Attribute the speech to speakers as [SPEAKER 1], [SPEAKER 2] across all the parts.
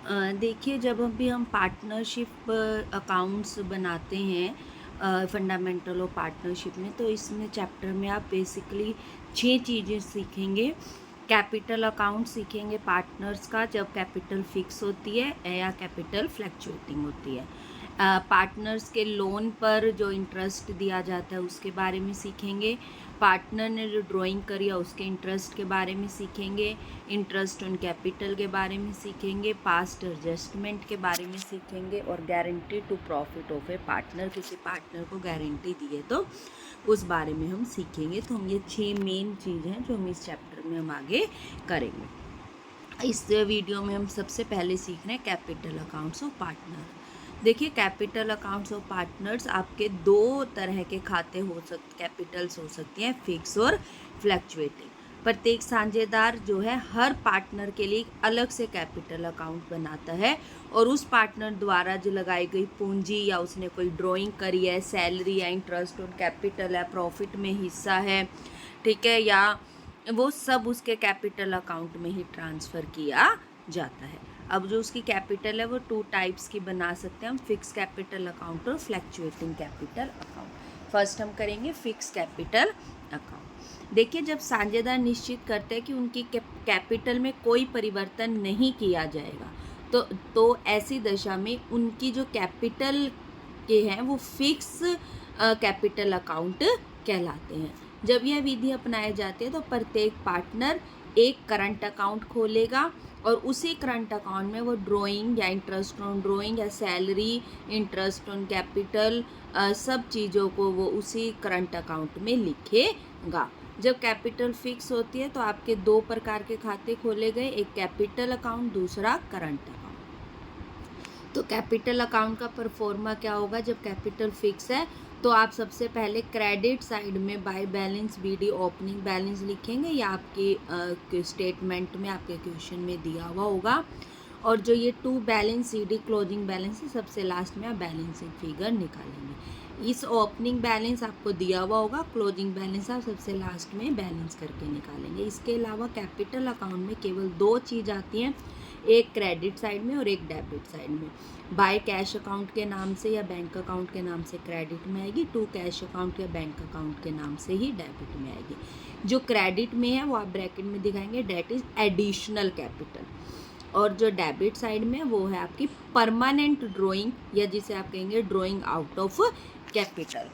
[SPEAKER 1] देखिए, जब भी हम पार्टनरशिप अकाउंट्स बनाते हैं फंडामेंटल ऑफ पार्टनरशिप में, तो इसमें चैप्टर में आप बेसिकली 6 चीज़ें सीखेंगे। कैपिटल अकाउंट सीखेंगे पार्टनर्स का, जब कैपिटल फिक्स होती है या कैपिटल फ्लैक्चुएटिंग होती है। पार्टनर्स के लोन पर जो इंटरेस्ट दिया जाता है उसके बारे में सीखेंगे। पार्टनर ने जो ड्राइंग करी है उसके इंटरेस्ट के बारे में सीखेंगे। इंटरेस्ट ऑन कैपिटल के बारे में सीखेंगे। पास्ट एडजस्टमेंट के बारे में सीखेंगे। और guarantee to profit of a partner, किसी पार्टनर को गारंटी दी है तो उस बारे में हम सीखेंगे। तो हम ये 6 मेन चीज़ हैं जो हम इस चैप्टर में हम आगे करेंगे। इस वीडियो में हम सबसे पहले सीख रहे हैं कैपिटल अकाउंट्स ऑफ पार्टनर। देखिए, कैपिटल अकाउंट्स ऑफ पार्टनर्स आपके 2 तरह के खाते हो सकते, कैपिटल्स हो सकती हैं, फिक्स और फ्लैक्चुएटिंग। प्रत्येक साझेदार जो है हर पार्टनर के लिए अलग से कैपिटल अकाउंट बनाता है और उस पार्टनर द्वारा जो लगाई गई पूंजी या उसने कोई ड्राइंग करी है, सैलरी या इंटरेस्ट और कैपिटल है, प्रॉफिट में हिस्सा है, ठीक है, या वो सब उसके कैपिटल अकाउंट में ही ट्रांसफ़र किया जाता है। अब जो उसकी कैपिटल है वो 2 टाइप्स की बना सकते हैं हम, फिक्स कैपिटल अकाउंट और फ्लैक्चुएटिंग कैपिटल अकाउंट। फर्स्ट हम करेंगे फिक्स कैपिटल अकाउंट। देखिए, जब साझेदार निश्चित करते हैं कि उनकी कैपिटल में कोई परिवर्तन नहीं किया जाएगा, तो ऐसी दशा में उनकी जो कैपिटल के हैं वो फिक्स कैपिटल अकाउंट कहलाते हैं। जब यह विधि अपनाई जाती है तो प्रत्येक पार्टनर एक करंट अकाउंट खोलेगा और उसी करंट अकाउंट में वो ड्राइंग या इंटरेस्ट ऑन ड्राइंग या सैलरी, इंटरेस्ट ऑन कैपिटल, सब चीज़ों को वो उसी करंट अकाउंट में लिखेगा। जब कैपिटल फिक्स होती है तो आपके 2 प्रकार के खाते खोले गए, एक कैपिटल अकाउंट, दूसरा करंट अकाउंट। तो कैपिटल अकाउंट का परफॉर्मा क्या होगा? जब कैपिटल फिक्स है तो आप सबसे पहले क्रेडिट साइड में by balance BD opening balance लिखेंगे, या आपके स्टेटमेंट में आपके क्वेश्चन में दिया हुआ होगा। और जो ये 2 बैलेंस CD क्लोजिंग बैलेंस है, सबसे लास्ट में आप बैलेंसिंग फिगर निकालेंगे। इस ओपनिंग बैलेंस आपको दिया हुआ होगा, क्लोजिंग बैलेंस आप सबसे लास्ट में बैलेंस करके निकालेंगे। इसके अलावा कैपिटल अकाउंट में केवल 2 चीज़ आती हैं, एक क्रेडिट साइड में और एक डेबिट साइड में। बाय कैश अकाउंट के नाम से या बैंक अकाउंट के नाम से क्रेडिट में आएगी, टू कैश अकाउंट या बैंक अकाउंट के नाम से ही डेबिट में आएगी। जो क्रेडिट में है वो आप ब्रैकेट में दिखाएंगे, डेट इज एडिशनल कैपिटल। और जो डेबिट साइड में वो है आपकी परमानेंट ड्राइंग, या जिसे आप कहेंगे drawing out of capital.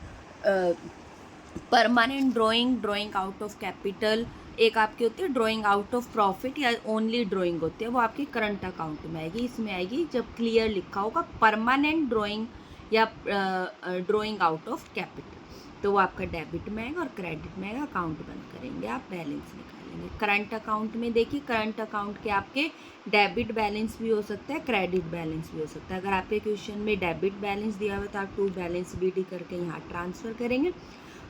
[SPEAKER 1] Permanent drawing out of capital एक आपकी होती है ड्राइंग आउट ऑफ प्रॉफिट या ओनली ड्राइंग होती है, वो आपकी करंट अकाउंट में आएगी। इसमें आएगी जब क्लियर लिखा होगा परमानेंट ड्राइंग या ड्राइंग आउट ऑफ कैपिटल, तो वो आपका डेबिट में आएगा और क्रेडिट में आएगा। अकाउंट बंद करेंगे, आप बैलेंस निकालेंगे। करंट अकाउंट में देखिए, करंट अकाउंट के आपके डेबिट बैलेंस भी हो सकता है, क्रेडिट बैलेंस भी हो सकता है। अगर आपके क्वेश्चन में डेबिट बैलेंस दिया हुआ तो आप 2 बैलेंस BD करके यहाँ ट्रांसफ़र करेंगे।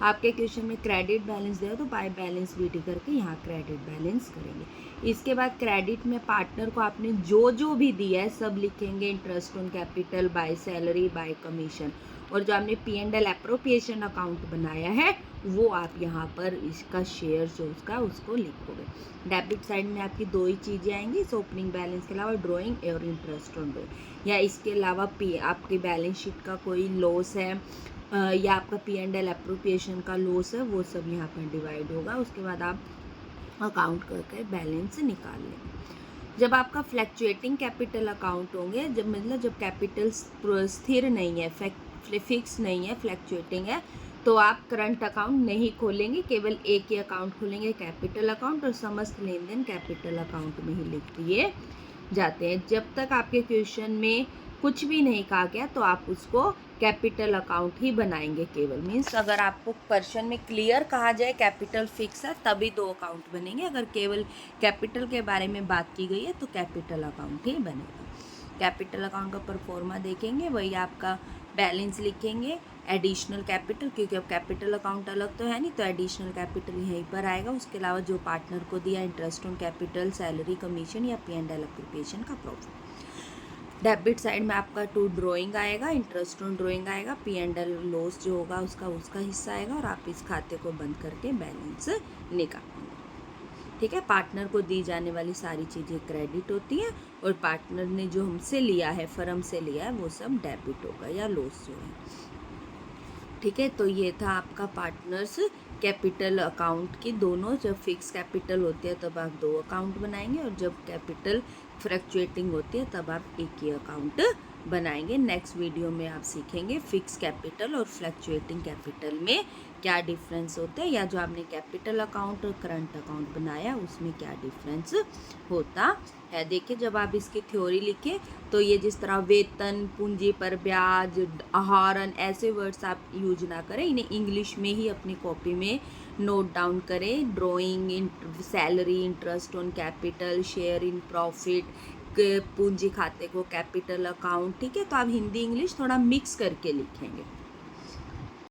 [SPEAKER 1] आपके क्वेश्चन में क्रेडिट बैलेंस दिया तो बाय बैलेंस BD करके यहाँ क्रेडिट बैलेंस करेंगे। इसके बाद क्रेडिट में पार्टनर को आपने जो जो भी दिया है सब लिखेंगे, interest on capital, by salary, bye commission. और जो आपने P&L एप्रोप्रिएशन अकाउंट बनाया है वो आप यहाँ पर इसका शेयर जो उसका उसको लिखोगे। डेबिट साइड में आपकी 2 ही चीज़ें आएंगी इस ओपनिंग बैलेंस के अलावा, ड्राइंग और इंटरेस्ट ऑन ड्राइंग। या इसके अलावा आपकी बैलेंस शीट का कोई लॉस है या आपका P&L एप्रोप्रिएशन का लॉस है, वो सब यहाँ पर डिवाइड होगा। उसके बाद आप अकाउंट करके बैलेंस निकाल लेंगे। जब आपका फ्लैक्चुएटिंग कैपिटल अकाउंट होंगे, जब मतलब जब कैपिटल स्थिर नहीं है, फिक्स नहीं है, फ्लैक्चुएटिंग है, तो आप करंट अकाउंट नहीं खोलेंगे, केवल एक ही अकाउंट खोलेंगे, कैपिटल अकाउंट, और समस्त लेन देन कैपिटल अकाउंट में ही लिख दिए जाते हैं। जब तक आपके क्वेश्चन में कुछ भी नहीं कहा गया तो आप उसको कैपिटल अकाउंट ही बनाएंगे केवल। मीन्स अगर आपको क्वेश्चन में क्लियर कहा जाए कैपिटल फिक्स है तभी 2 अकाउंट बनेंगे, अगर केवल कैपिटल के बारे में बात की गई है तो कैपिटल अकाउंट ही बनेगा। कैपिटल अकाउंट का परफॉर्मा देखेंगे, वही आपका बैलेंस लिखेंगे, एडिशनल कैपिटल, क्योंकि अब कैपिटल अकाउंट अलग तो है नहीं, तो एडिशनल कैपिटल यहीं पर आएगा। उसके अलावा जो पार्टनर को दिया, interest on capital, salary, commission या P&L एप्रोप्रिएशन का प्रॉफिट। डेबिट साइड में आपका 2 ड्राइंग आएगा, इंटरेस्ट ऑन ड्राइंग आएगा, P&L लॉस जो होगा उसका हिस्सा आएगा, और आप इस खाते को बंद करके बैलेंस निकालेंगे। ठीक है। पार्टनर को दी जाने वाली सारी चीज़ें क्रेडिट होती हैं और पार्टनर ने जो हमसे लिया है, फर्म से लिया है, वो सब डेबिट होगा या लॉस जो है। ठीक है, तो ये था आपका पार्टनर्स कैपिटल अकाउंट की दोनों। जब फिक्स कैपिटल होती है तब आप 2 अकाउंट बनाएंगे और जब कैपिटल फ्लक्चुएटिंग होती है तब आप एक ही अकाउंट बनाएंगे। नेक्स्ट वीडियो में आप सीखेंगे फिक्स कैपिटल और फ्लक्चुएटिंग कैपिटल में क्या डिफरेंस होता है, या जो आपने कैपिटल अकाउंट और करंट अकाउंट बनाया उसमें क्या डिफरेंस होता है। देखिए, जब आप इसकी थ्योरी लिखें तो ये जिस तरह वेतन, पूंजी पर ब्याज, आहरण, ऐसे वर्ड्स आप यूज ना करें, इन्हें इंग्लिश में ही अपनी कॉपी में नोट डाउन करें। Drawing, salary, interest on capital, share in profit, पूंजी खाते को कैपिटल अकाउंट। ठीक है, तो आप हिंदी इंग्लिश थोड़ा मिक्स करके लिखेंगे।